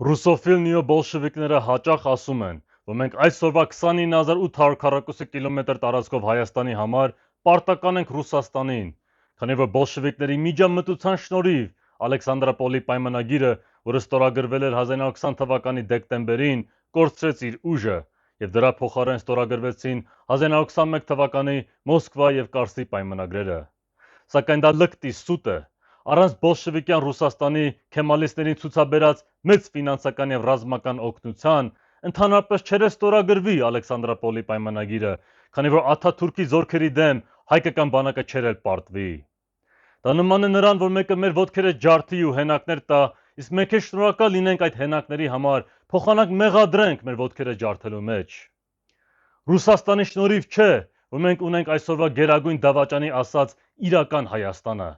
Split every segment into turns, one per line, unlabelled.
Ռուսոֆիլ նեոբոլշևիկները հաճախ ասում են, որ մենք այսօրվա 29840 կիլոմետր տարածքով Հայաստանի համար պարտական ենք Ռուսաստանին, քանի որ բոլշևիկների միջամտության շնորհիվ Ալեքսանդրապոլի պայմանագիրը, որը ստորագրվել էր 1920 թվականի դեկտեմբերին, կորցրեց իր ուժը, եւ դրա փոխարեն ստորագրվեցին 1921 թվականի Մոսկվա եւ Կարսի պայմանագրերը։ Սակայն դա լկտի սուտ է։ Առանց բոլշևիկյան Ռուսաստանի քեմալիստներին ցուցաբերած մեծ ֆինանսական եւ ռազմական օգնության ընդհանրապես չէր ստորագրվի Ալեքսանդրապոլի պայմանագիրը, քանի որ Աթաթուրքի զորքերի դեմ հայկական բանակը չէր էլ պարտվի։ Դա նման է նրան, որ մեկը մեր ոտքերը ջարդի ու հենակներ տա, իսկ մենք էլ շնորհակալ լինենք այդ հենակների համար, փոխանակ մեղադրենք մեր ոտքերը ջարդելու մեջ։ Ռուսաստանի շնորհիվ չէ, որ մենք ունենք այսօրվա գերագույն դավաճանի ասած իրական Հայաստանը։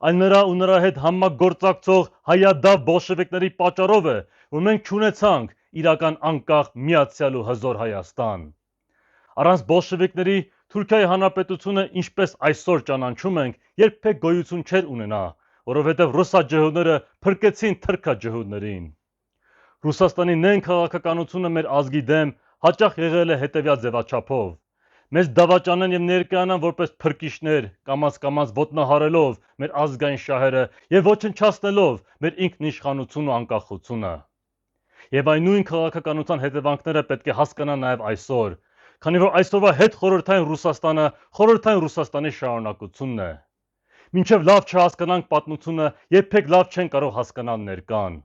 Այն նրա ու նրա հետ համագործակցող հայադավ բոլշևիկների պատճառով է, որ մենք չունեցանք իրական անկախ միացյալ ու հզոր Հայաստան։ Առանց բոլշևիկների Թուրքիայի Հանրապետությունը, ինչպես այսօր ճանաչում ենք, երբեք գոյություն չէր ունենա, որովհետև ռուսաջհուդները փրկեցին թրքաջհուդներին։ Ռուսաստանի նեն քաղաքականությունը մեր ազգի դեմ հաճախ եղել է հետևյալ ձևաչափով. մեզ դավաճանեն եւ ներկայանան որպես փրկիչներ, կամաց ոտնահարելով մեր ազգային շահերը եւ ոչնչացնելով մեր ինքնիշխանությունն ու անկախությունը։ Եվ այն նույն քաղաքականության հետևանքները պետք է հասկանան նաեւ այսօր, քանի որ այսօրվա հետխորհրդային Ռուսաստանը խորհրդային Ռուսաստանի շարունակությունն է։ Մինչև լավ չհասկանանք պատմությունը, երբեք լավ չեն կարող հասկանալ ներկան։